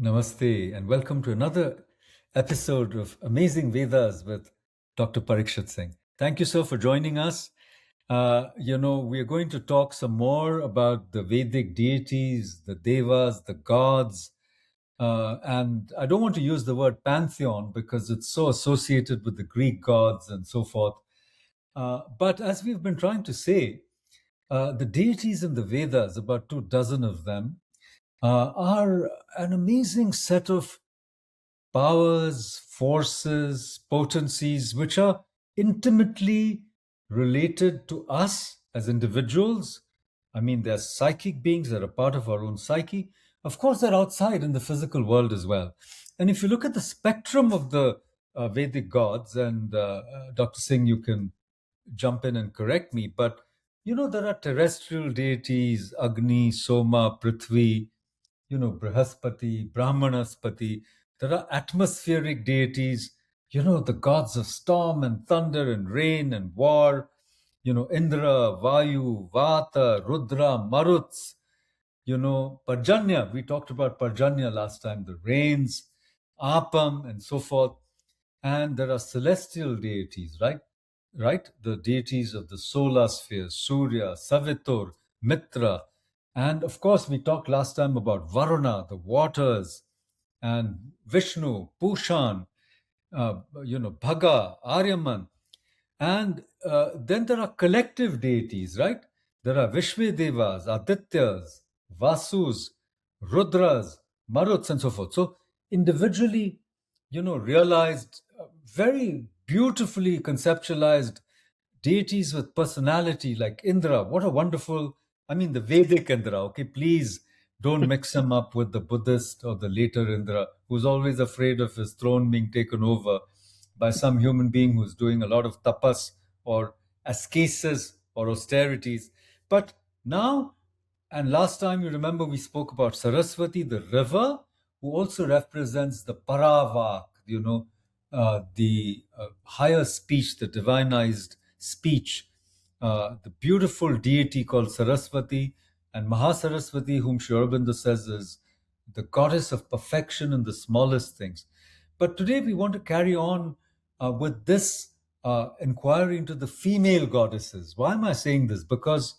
Namaste, and welcome to another episode of Amazing Vedas with Dr. Parikshit Singh. Thank you, sir, for joining us. We're going to talk some more about the Vedic deities, the devas, the gods. And I don't want to use the word pantheon because it's so associated with the Greek gods and so forth. But as we've been trying to say, the deities in the Vedas, about 24 of them, are an amazing set of powers, forces, potencies, which are intimately related to us as individuals. I mean, they're psychic beings that are part of our own psyche. Of course, they're outside in the physical world as well. And if you look at the spectrum of the Vedic gods, and Dr. Singh, you can jump in and correct me, but there are terrestrial deities, Agni, Soma, Prithvi, Brihaspati, Brahmanaspati. There are atmospheric deities, the gods of storm and thunder and rain and war, Indra, Vayu, Vata, Rudra, Maruts, Parjanya. We talked about Parjanya last time, the rains, Apam, and so forth. And there are celestial deities, right? Right? The deities of the solar sphere, Surya, Savitur, Mitra. And of course, we talked last time about Varuna, the waters, and Vishnu, Pushan, Bhaga, Aryaman. And then there are collective deities, right? There are Vishvedevas, Adityas, Vasus, Rudras, Maruts, and so forth. So individually, realized, very beautifully conceptualized deities with personality like Indra. What a wonderful, the Vedic Indra, okay? Please don't mix him up with the Buddhist or the later Indra, who's always afraid of his throne being taken over by some human being who's doing a lot of tapas or ascesis or austerities. But now, and last time you remember we spoke about Saraswati, the river, who also represents the Paravak, the higher speech, the divinized speech, the beautiful deity called Saraswati, and Mahasaraswati, whom Sri Aurobindo says is the goddess of perfection in the smallest things. But today we want to carry on with this inquiry into the female goddesses. Why am I saying this? Because,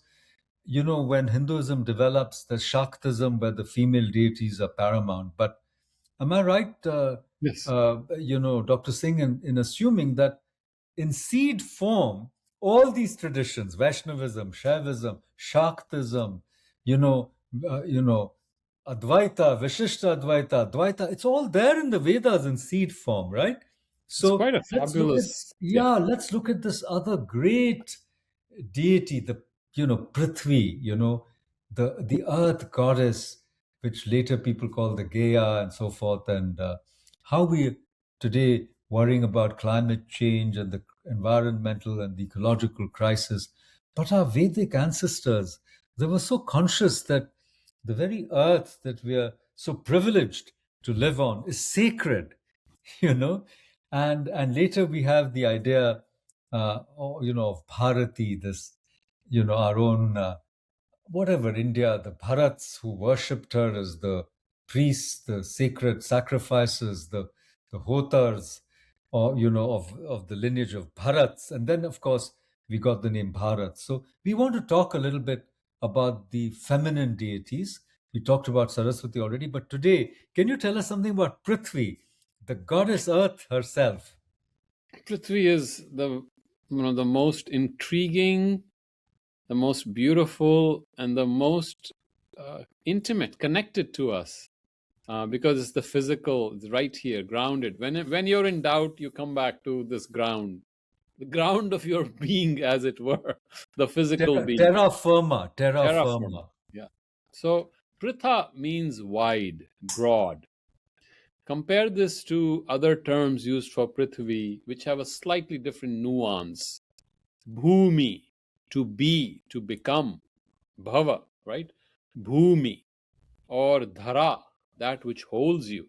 when Hinduism develops, there's Shaktism where the female deities are paramount. But am I right, Yes. Dr. Singh, in assuming that in seed form, all these traditions, Vaishnavism, Shaivism, Shaktism, Advaita, Vishishta Advaita, Dvaita, it's all there in the Vedas in seed form, right? It's So quite a fabulous. let's look at this other great deity, the Prithvi, the earth goddess, which later people call the Gaia and so forth, and how we today worrying about climate change and the environmental and the ecological crisis. But our Vedic ancestors, they were so conscious that the very earth that we are so privileged to live on is sacred, you know. And later we have the idea, of Bharati, this, our own, whatever, India, the Bharats who worshipped her as the priests, the sacred sacrifices, the hotars, or, of the lineage of Bharats. And then, of course, we got the name Bharat. So we want to talk a little bit about the feminine deities. We talked about Saraswati already, but today, can you tell us something about Prithvi, the goddess Earth herself? Prithvi is the the most intriguing, the most beautiful, and the most intimate, connected to us, because it's the physical. It's right here, grounded. When you're in doubt, you come back to this ground, the ground of your being, as it were, the physical being. Terra firma, terra Terra firma. firma. Yeah. So Pritha means wide, broad. Compare this to other terms used for Prithvi, which have a slightly different nuance. Bhumi, to be, to become. Bhava, right? Bhumi. Or Dhara, that which holds you,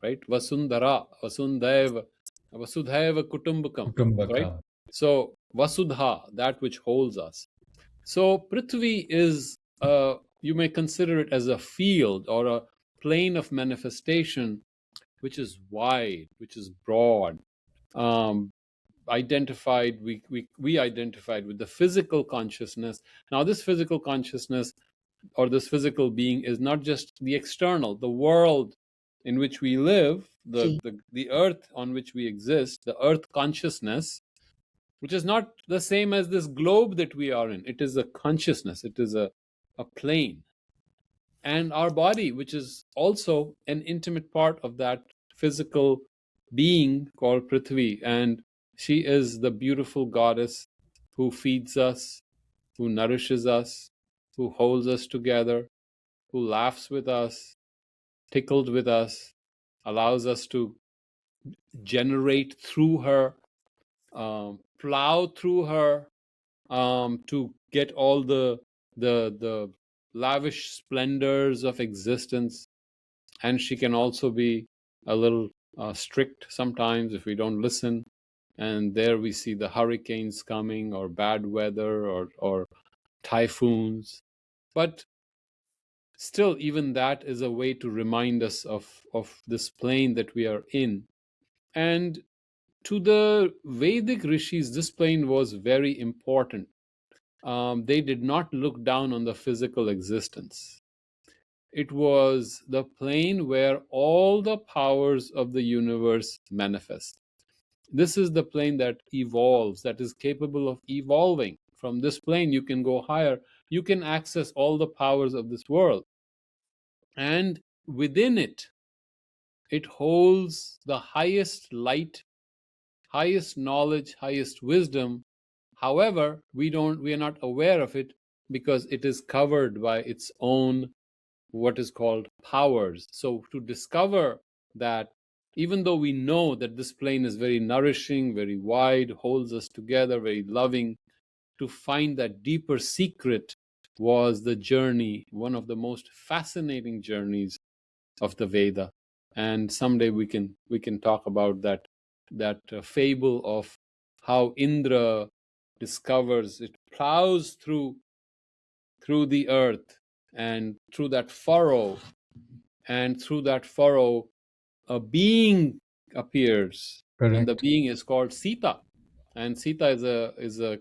right? Vasundhara, Vasundhaiva, Vasudhaiva Kutumbakam, right? Kutumbakam. So Vasudha, that which holds us. So Prithvi is, you may consider it as a field or a plane of manifestation which is wide, which is broad. Um, we identified with the physical consciousness. Now, this physical consciousness or this physical being is not just the external, the world in which we live, the earth on which we exist, the earth consciousness, which is not the same as this globe that we are in. It is a consciousness, it is a plane. And our body, which is also an intimate part of that physical being called Prithvi. And she is the beautiful goddess who feeds us, who nourishes us, who holds us together, who laughs with us, tickled with us, allows us to generate through her, plow through her, to get all the lavish splendors of existence. And she can also be a little strict sometimes if we don't listen. And there we see the hurricanes coming, or bad weather, or typhoons. But still, even that is a way to remind us of this plane that we are in. And to the Vedic rishis, this plane was very important. They did not look down on the physical existence. It was the plane where all the powers of the universe manifest. This is the plane that evolves, that is capable of evolving. From this plane, you can go higher. You can access all the powers of this world. And within it, it holds the highest light, highest knowledge, highest wisdom. However, we are not aware of it because it is covered by its own what is called powers. So to discover that, even though we know that this plane is very nourishing, very wide, holds us together, very loving, to find that deeper secret was the journey, one of the most fascinating journeys of the Veda. And someday we can talk about that fable of how Indra discovers, it plows through the earth, and through that furrow, a being appears. And the Correct. being is called Sita. And Sita is a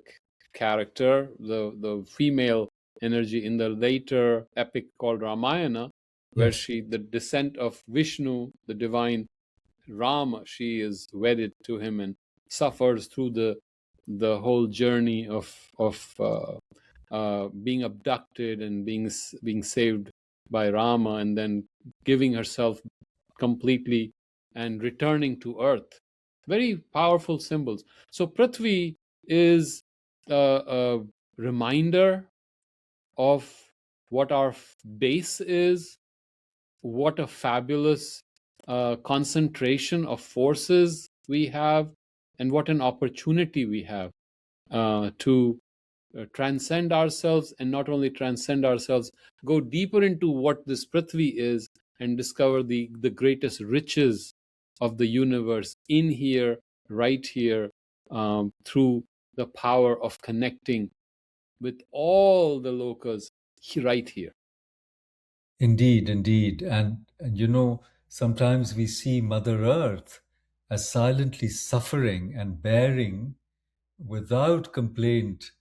character, the female energy in the later epic called Ramayana, where Yes. the descent of Vishnu, the divine Rama, she is wedded to him and suffers through the whole journey of being abducted and being saved by Rama, and then giving herself completely and returning to earth. Very powerful symbols. So Prithvi is a reminder of what our base is, what a fabulous concentration of forces we have, and what an opportunity we have to transcend ourselves, and not only transcend ourselves, go deeper into what this Prithvi is, and discover the greatest riches of the universe in here, right here, through the power of connecting with all the lokas right here. Indeed, indeed. And sometimes we see Mother Earth as silently suffering and bearing without complaint,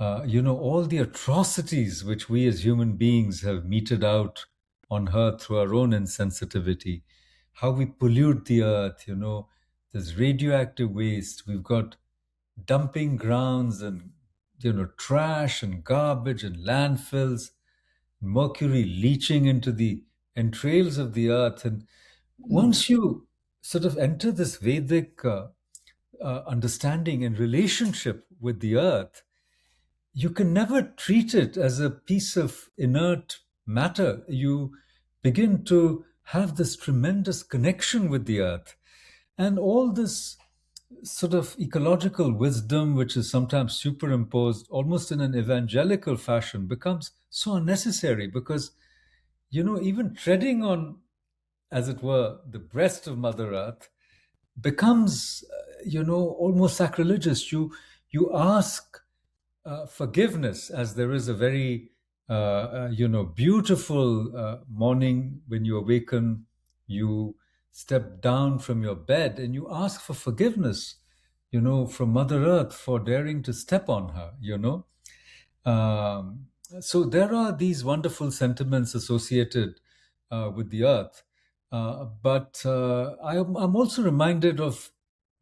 all the atrocities which we as human beings have meted out on her through our own insensitivity, how we pollute the earth, there's radioactive waste, we've got dumping grounds and, trash and garbage and landfills, mercury leaching into the entrails of the earth. And once you sort of enter this Vedic understanding and relationship with the earth, you can never treat it as a piece of inert matter. You begin to have this tremendous connection with the earth. And all this sort of ecological wisdom, which is sometimes superimposed almost in an evangelical fashion, becomes so unnecessary because, even treading on, as it were, the breast of Mother Earth becomes, almost sacrilegious. You ask forgiveness, as there is a very beautiful morning when you awaken, you step down from your bed and you ask for forgiveness, from Mother Earth for daring to step on her. Um, so there are these wonderful sentiments associated with the earth. But I'm also reminded of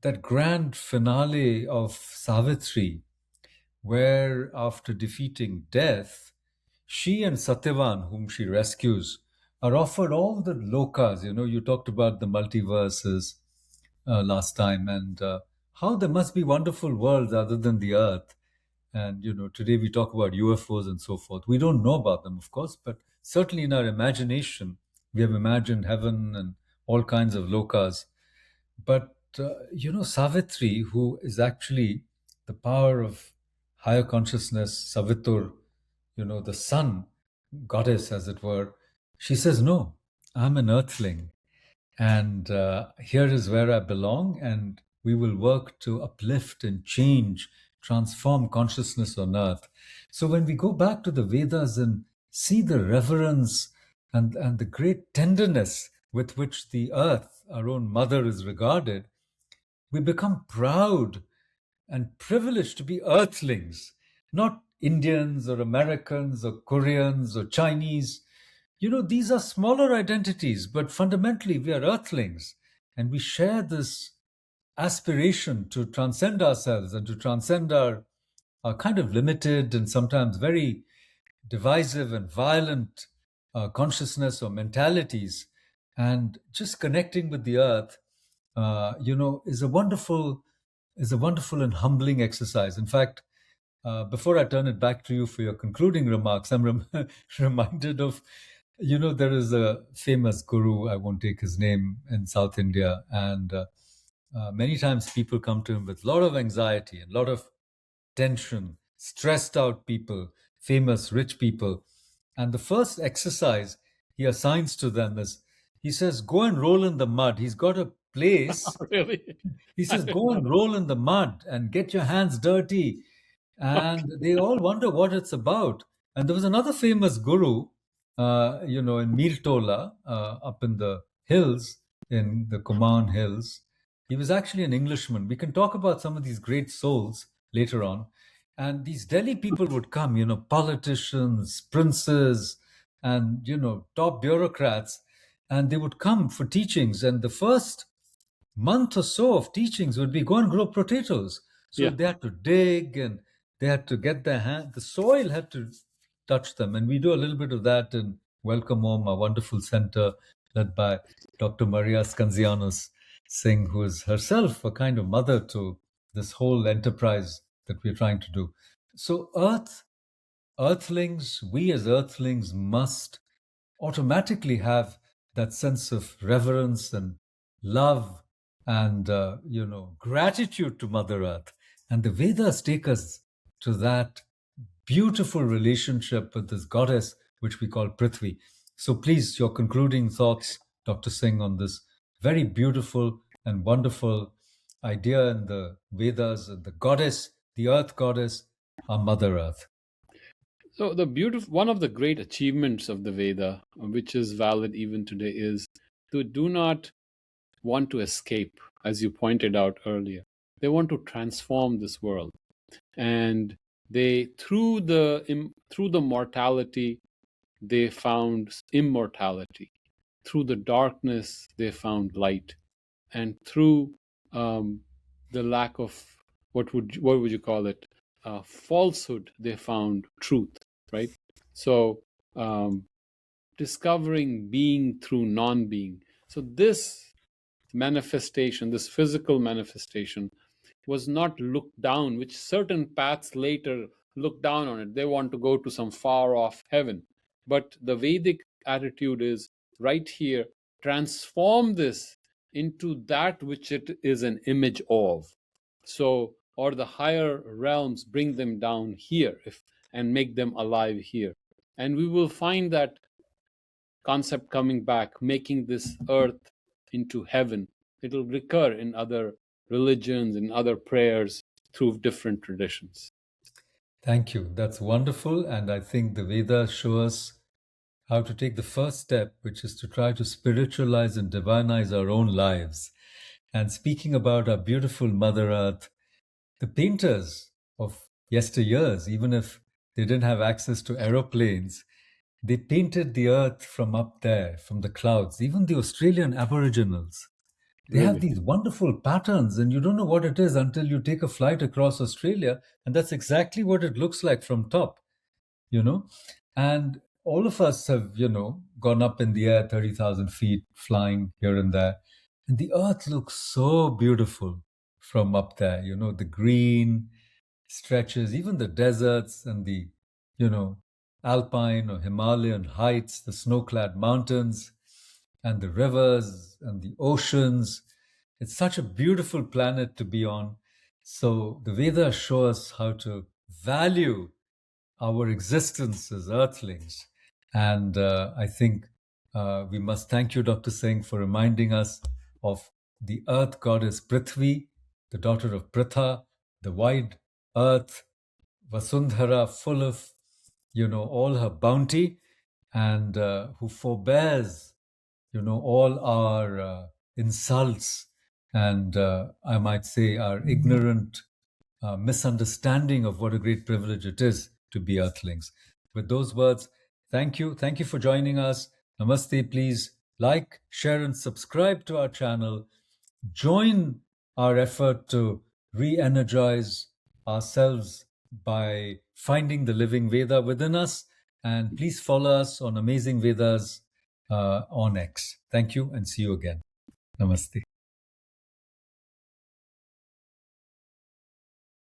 that grand finale of Savitri, where after defeating death, she and Satyavan, whom she rescues, are offered all the lokas. You talked about the multiverses last time, and how there must be wonderful worlds other than the earth. And today we talk about UFOs and so forth. We don't know about them, of course, but certainly in our imagination, we have imagined heaven and all kinds of lokas. But Savitri, who is actually the power of higher consciousness, Savitur, the sun goddess, as it were, she says, "No, I'm an earthling, and here is where I belong, and we will work to uplift and change, transform consciousness on earth." So when we go back to the Vedas and see the reverence and the great tenderness with which the earth, our own mother, is regarded, we become proud and privileged to be earthlings, not Indians or Americans or Koreans or Chinese. These are smaller identities, but fundamentally we are earthlings, and we share this aspiration to transcend ourselves and to transcend our kind of limited and sometimes very divisive and violent consciousness or mentalities. And just connecting with the earth, is a wonderful and humbling exercise. In fact, before I turn it back to you for your concluding remarks, I'm reminded of, there is a famous guru, I won't take his name, in South India. And many times people come to him with a lot of anxiety and a lot of tension, stressed out people, famous, rich people. And the first exercise he assigns to them is, he says, go and roll in the mud. He's got a place. Really? He I says, didn't go know and that. roll in the mud and get your hands dirty. And Okay. they all wonder what it's about. And there was another famous guru, in Mirtola, up in the hills, in the Kumaon Hills. He was actually an Englishman. We can talk about some of these great souls later on. And these Delhi people would come, politicians, princes, and, top bureaucrats, and they would come for teachings. And the first month or so of teachings would be go and grow potatoes. So Yeah. they had to dig, and they had to get their hand, the soil had to touch them. And we do a little bit of that in Welcome Home, a wonderful center led by Dr. Maria Scanzianos Singh, who is herself a kind of mother to this whole enterprise that we're trying to do. So earthlings, we as earthlings must automatically have that sense of reverence and love and gratitude to Mother Earth. And the Vedas take us to that beautiful relationship with this goddess, which we call Prithvi. So please, your concluding thoughts, Dr. Singh, on this very beautiful and wonderful idea in the Vedas, the goddess, the earth goddess, our Mother Earth. So the beautiful one of the great achievements of the Veda, which is valid even today, is to do not want to escape, as you pointed out earlier. They want to transform this world, and they through the mortality they found immortality. Through the darkness they found light, and through the lack of what would you call it, falsehood, they found truth, right? So um, discovering being through non-being. So this manifestation, this physical manifestation, was not looked down, which certain paths later look down on it. They want to go to some far off heaven. But the Vedic attitude is right here, transform this into that which it is an image of. So, or the higher realms, bring them down here and make them alive here. And we will find that concept coming back, making this earth into heaven. It'll recur in other religions, in other prayers through different traditions. Thank you. That's wonderful. And I think the Vedas show us how to take the first step, which is to try to spiritualize and divinize our own lives. And speaking about our beautiful Mother Earth, the painters of yesteryears, even if they didn't have access to aeroplanes, they painted the earth from up there, from the clouds. Even the Australian Aboriginals, they have Really? these wonderful patterns, and you don't know what it is until you take a flight across Australia, and that's exactly what it looks like from top, you know. And all of us have, gone up in the air 30,000 feet, flying here and there, and the earth looks so beautiful from up there. The green stretches, even the deserts and the, you know, alpine or Himalayan heights, the snow-clad mountains, and the rivers and the oceans. It's such a beautiful planet to be on. So the Vedas show us how to value our existence as earthlings. And I think we must thank you, Dr. Singh, for reminding us of the earth goddess Prithvi, the daughter of Pritha, the wide earth, Vasundhara, full of, all her bounty, and who forbears, all our insults and I might say our ignorant misunderstanding of what a great privilege it is to be earthlings. With those words, thank you. Thank you for joining us. Namaste. Please like, share, and subscribe to our channel. Join our effort to re energize ourselves by finding the living Veda within us. And please follow us on Amazing Vedas on X. Thank you and see you again. Namaste.